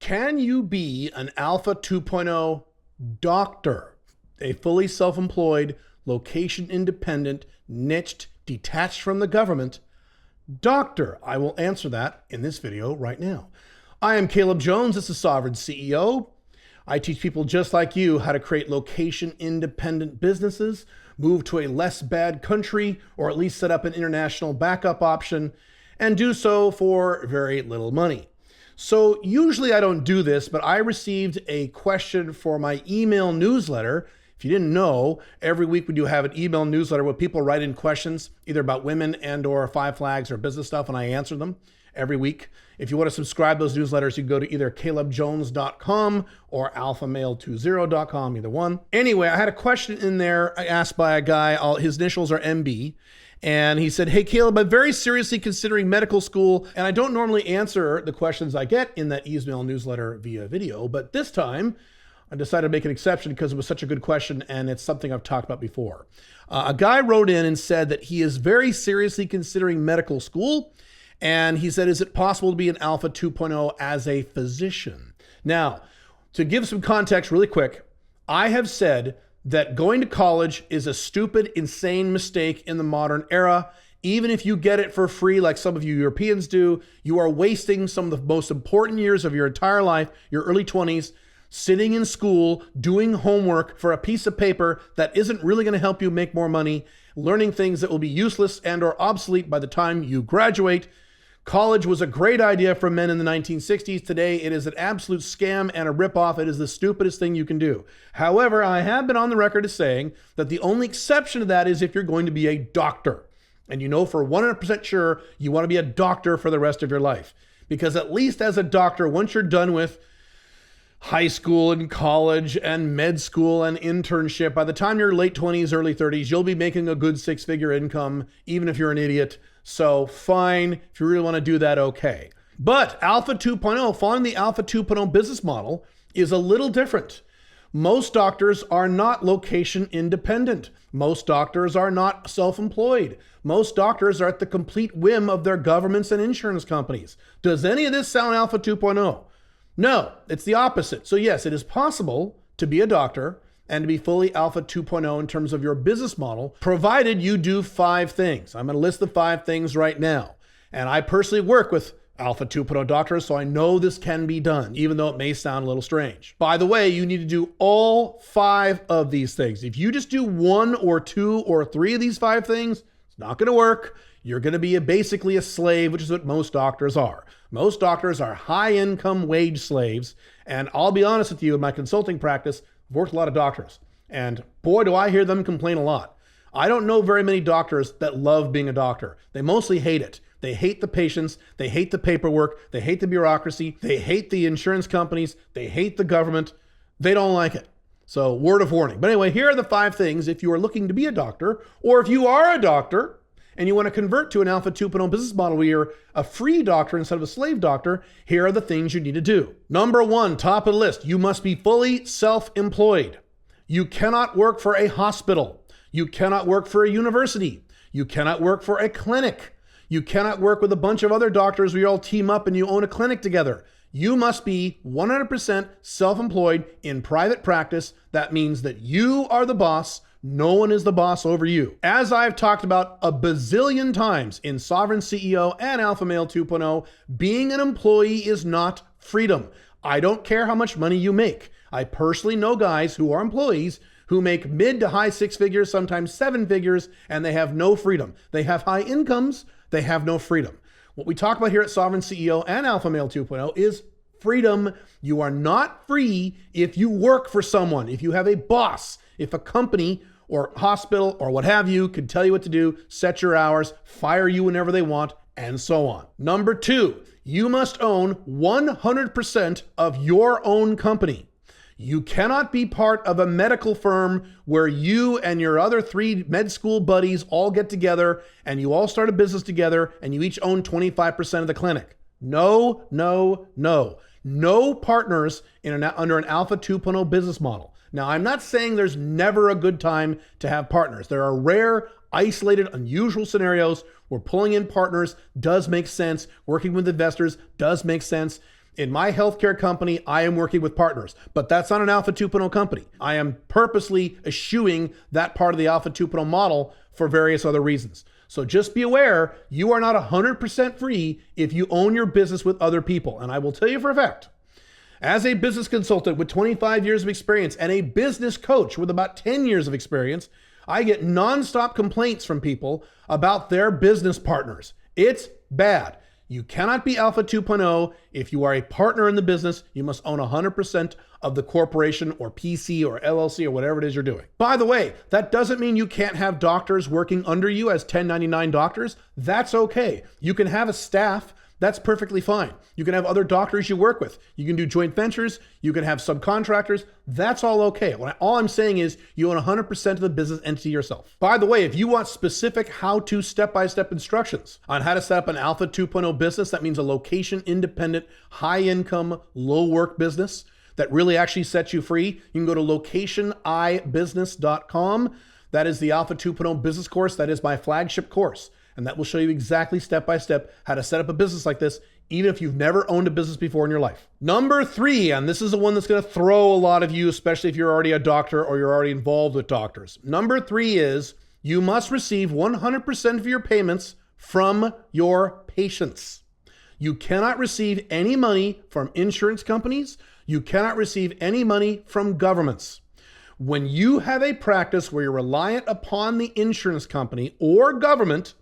Can you be an Alpha 2.0 doctor, a fully self-employed, location-independent, niched, detached from the government doctor? I will answer that in this video right now. I am Caleb Jones. This is Sovereign CEO. I teach people just like you how to create location-independent businesses, move to a less bad country, or at least set up an international backup option, and do so for very little money. So usually I don't do this, but I received a question for my email newsletter. If you didn't know, every week we do have an email newsletter where people write in questions, either about women and or Five Flags or business stuff, and I answer them every week. If you want to subscribe to those newsletters, you can go to either calebjones.com or alphamail20.com, either one. Anyway, I had a question in there asked by a guy, his initials are MB. And he said, hey, Caleb, I'm very seriously considering medical school, and I don't normally answer the questions I get in that email newsletter via video, but this time I decided to make an exception because it was such a good question and it's something I've talked about before. A guy wrote in and said that he is very seriously considering medical school, and he said, is it possible to be an Alpha 2.0 as a physician? Now, to give some context really quick, I have said that going to college is a stupid, insane mistake in the modern era. Even if you get it for free, like some of you Europeans do, you are wasting some of the most important years of your entire life, your early 20s, sitting in school, doing homework for a piece of paper that isn't really going to help you make more money, learning things that will be useless and or obsolete by the time you graduate. College was a great idea for men in the 1960s. Today, it is an absolute scam and a ripoff. It is the stupidest thing you can do. However, I have been on the record as saying that the only exception to that is if you're going to be a doctor. And you know for 100% sure you want to be a doctor for the rest of your life. Because at least as a doctor, once you're done with high school and college and med school and internship, by the time you're late 20s, early 30s, you'll be making a good six-figure income, even if you're an idiot. So fine, if you really want to do that, okay. But Alpha 2.0, following the Alpha 2.0 business model, is a little different. Most doctors are not location independent. Most doctors are not self-employed. Most doctors are at the complete whim of their governments and insurance companies. Does any of this sound Alpha 2.0? No, it's the opposite. So yes, it is possible to be a doctor and to be fully Alpha 2.0 in terms of your business model, provided you do 5 things. I'm going to list the 5 things right now. And I personally work with Alpha 2.0 doctors, so I know this can be done, even though it may sound a little strange. By the way, you need to do all 5 of these things. If you just do 1 or 2 or 3 of these 5 things, it's not going to work. You're going to be basically a slave, which is what most doctors are. Most doctors are high-income wage slaves. And I'll be honest with you, in my consulting practice, I've worked with a lot of doctors. And boy, do I hear them complain a lot. I don't know very many doctors that love being a doctor. They mostly hate it. They hate the patients. They hate the paperwork. They hate the bureaucracy. They hate the insurance companies. They hate the government. They don't like it. So word of warning. But anyway, here are the 5 things if you are looking to be a doctor, or if you are a doctor and you want to convert to an Alpha 2.0 business model where you're a free doctor instead of a slave doctor, here are the things you need to do. Number 1, top of the list, you must be fully self-employed. You cannot work for a hospital. You cannot work for a university. You cannot work for a clinic. You cannot work with a bunch of other doctors where you all team up and you own a clinic together. You must be 100% self-employed in private practice. That means that you are the boss. No one is the boss over you. As I've talked about a bazillion times in Sovereign CEO and Alpha Male 2.0, being an employee is not freedom. I don't care how much money you make. I personally know guys who are employees who make mid to high 6 figures, sometimes 7 figures, and they have no freedom. They have high incomes, they have no freedom. What we talk about here at Sovereign CEO and Alpha Male 2.0 is freedom. You are not free if you work for someone, if you have a boss, if a company or hospital or what have you can tell you what to do, set your hours, fire you whenever they want, and so on. Number 2, you must own 100% of your own company. You cannot be part of a medical firm where you and your other 3 med school buddies all get together and you all start a business together and you each own 25% of the clinic. No, no, no. No partners under an Alpha 2.0 business model. Now, I'm not saying there's never a good time to have partners. There are rare, isolated, unusual scenarios where pulling in partners does make sense. Working with investors does make sense. In my healthcare company, I am working with partners, but that's not an Alpha 2.0 company. I am purposely eschewing that part of the Alpha 2.0 model for various other reasons. So just be aware, you are not 100% free if you own your business with other people. And I will tell you for a fact, as a business consultant with 25 years of experience and a business coach with about 10 years of experience, I get nonstop complaints from people about their business partners. It's bad. You cannot be Alpha 2.0 if you are a partner in the business. You must own 100% of the corporation or PC or LLC or whatever it is you're doing. By the way, that doesn't mean you can't have doctors working under you as 1099 doctors. That's okay. You can have a staff. That's perfectly fine. You can have other doctors you work with. You can do joint ventures. You can have subcontractors. That's all okay. All I'm saying is you own 100% of the business entity yourself. By the way, if you want specific how-to step-by-step instructions on how to set up an Alpha 2.0 business, that means a location-independent, high-income, low-work business that really actually sets you free, you can go to locationIbusiness.com. That is the Alpha 2.0 business course. That is my flagship course. And that will show you exactly step-by-step how to set up a business like this, even if you've never owned a business before in your life. Number 3, and this is the one that's going to throw a lot of you, especially if you're already a doctor or you're already involved with doctors. Number 3 is you must receive 100% of your payments from your patients. You cannot receive any money from insurance companies. You cannot receive any money from governments. When you have a practice where you're reliant upon the insurance company or government,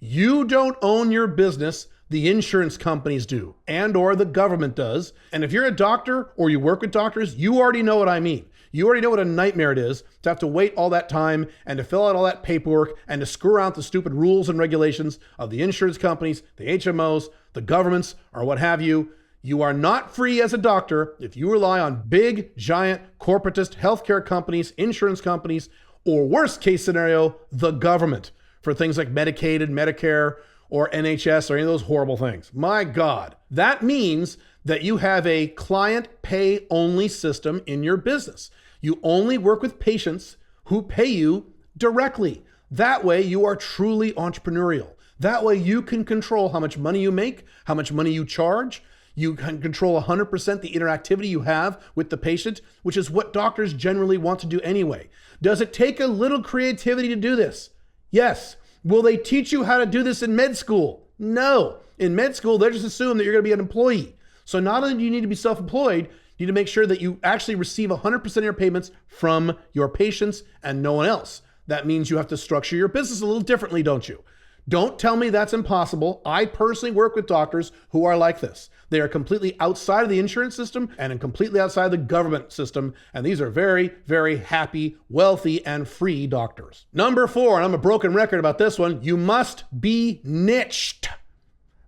you don't own your business, the insurance companies do, and or the government does. And if you're a doctor or you work with doctors, you already know what I mean. You already know what a nightmare it is to have to wait all that time and to fill out all that paperwork and to screw around the stupid rules and regulations of the insurance companies, the HMOs, the governments, or what have you. You are not free as a doctor if you rely on big, giant, corporatist healthcare companies, insurance companies, or worst case scenario, the government, for things like Medicaid and Medicare or NHS or any of those horrible things. My God, that means that you have a client pay only system in your business. You only work with patients who pay you directly. That way you are truly entrepreneurial. That way you can control how much money you make, how much money you charge. You can control 100% the interactivity you have with the patient, which is what doctors generally want to do anyway. Does it take a little creativity to do this? Yes. Will they teach you how to do this in med school? No. In med school, they just assume that you're going to be an employee. So not only do you need to be self-employed, you need to make sure that you actually receive 100% of your payments from your patients and no one else. That means you have to structure your business a little differently, don't you? Don't tell me that's impossible. I personally work with doctors who are like this. They are completely outside of the insurance system and completely outside of the government system. And these are very, very happy, wealthy, and free doctors. Number 4, and I'm a broken record about this one, you must be niched.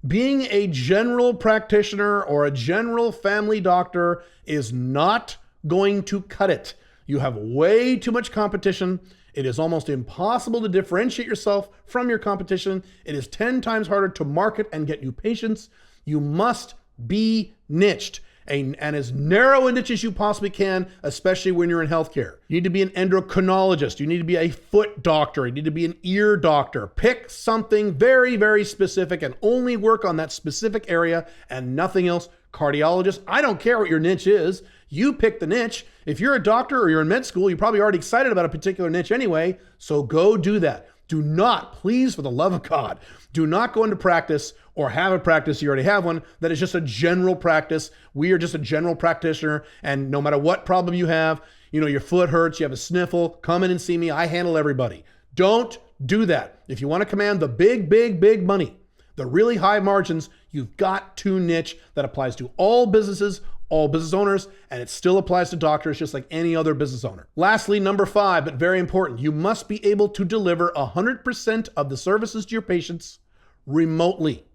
Being a general practitioner or a general family doctor is not going to cut it. You have way too much competition. It is almost impossible to differentiate yourself from your competition. It is 10 times harder to market and get new patients. You must be niched and as narrow a niche as you possibly can, especially when you're in healthcare. You need to be an endocrinologist. You need to be a foot doctor. You need to be an ear doctor. Pick something very, very specific and only work on that specific area and nothing else. Cardiologist, I don't care what your niche is. You pick the niche. If you're a doctor or you're in med school, you're probably already excited about a particular niche anyway, so go do that. Do not, please, for the love of God, do not go into practice or have a practice, you already have one, that is just a general practice. We are just a general practitioner, and no matter what problem you have, your foot hurts, you have a sniffle, come in and see me, I handle everybody. Don't do that. If you want to command the big, big, big money, the really high margins, you've got to niche. That applies to all businesses, all business owners, and it still applies to doctors just like any other business owner. Lastly, number 5, but very important, you must be able to deliver 100% of the services to your patients remotely.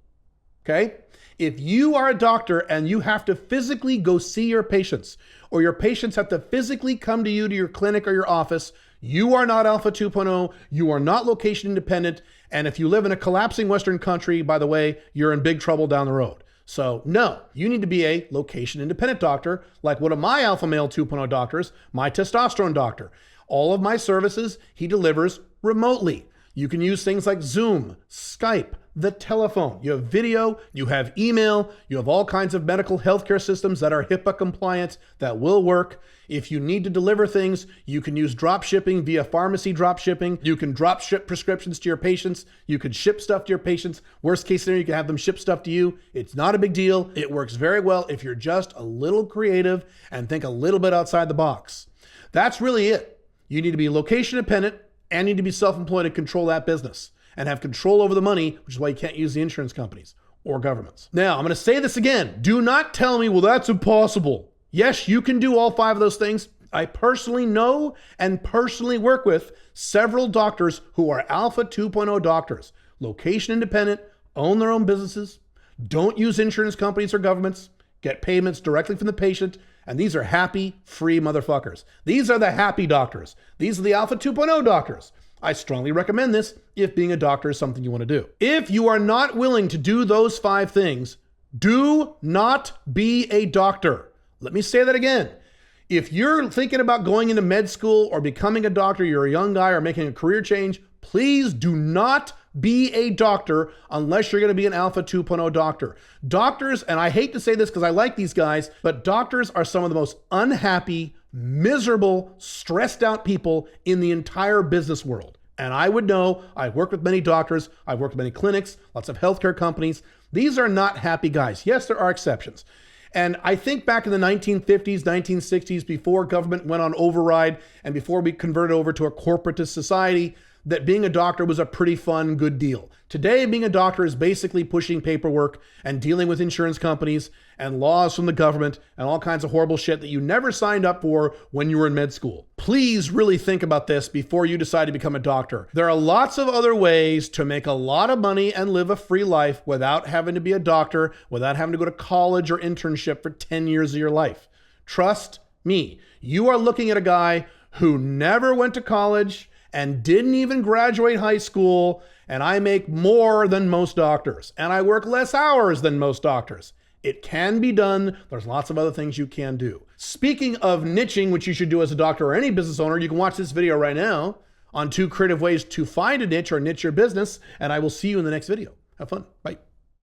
Okay? If you are a doctor and you have to physically go see your patients, or your patients have to physically come to you to your clinic or your office, you are not Alpha 2.0, you are not location independent, and if you live in a collapsing Western country, by the way, you're in big trouble down the road. So no, you need to be a location independent doctor, like one of my Alpha Male 2.0 doctors, my testosterone doctor. All of my services, he delivers remotely. You can use things like Zoom, Skype, the telephone. You have video, you have email, you have all kinds of medical healthcare systems that are HIPAA compliant that will work. If you need to deliver things, you can use drop shipping via pharmacy drop shipping. You can drop ship prescriptions to your patients. You can ship stuff to your patients. Worst case scenario, you can have them ship stuff to you. It's not a big deal. It works very well if you're just a little creative and think a little bit outside the box. That's really it. You need to be location dependent and need to be self-employed and control that business and have control over the money, which is why you can't use the insurance companies or governments. Now, I'm going to say this again. Do not tell me, well, that's impossible. Yes, you can do all 5 of those things. I personally know and personally work with several doctors who are Alpha 2.0 doctors, location independent, own their own businesses, don't use insurance companies or governments, get payments directly from the patient, and these are happy, free motherfuckers. These are the happy doctors. These are the Alpha 2.0 doctors. I strongly recommend this if being a doctor is something you want to do. If you are not willing to do those 5 things, do not be a doctor. Let me say that again. If you're thinking about going into med school or becoming a doctor, you're a young guy or making a career change, please do not be a doctor unless you're going to be an Alpha 2.0 doctor. Doctors, and I hate to say this because I like these guys, but doctors are some of the most unhappy, miserable, stressed out people in the entire business world. And I would know, I've worked with many doctors, I've worked with many clinics, lots of healthcare companies. These are not happy guys. Yes, there are exceptions. And I think back in the 1950s, 1960s, before government went on override and before we converted over to a corporatist society, that being a doctor was a pretty fun, good deal. Today, being a doctor is basically pushing paperwork and dealing with insurance companies and laws from the government and all kinds of horrible shit that you never signed up for when you were in med school. Please really think about this before you decide to become a doctor. There are lots of other ways to make a lot of money and live a free life without having to be a doctor, without having to go to college or internship for 10 years of your life. Trust me, you are looking at a guy who never went to college and didn't even graduate high school, and I make more than most doctors, and I work less hours than most doctors. It can be done. There's lots of other things you can do. Speaking of niching, which you should do as a doctor or any business owner, you can watch this video right now on 2 creative ways to find a niche or niche your business, and I will see you in the next video. Have fun. Bye.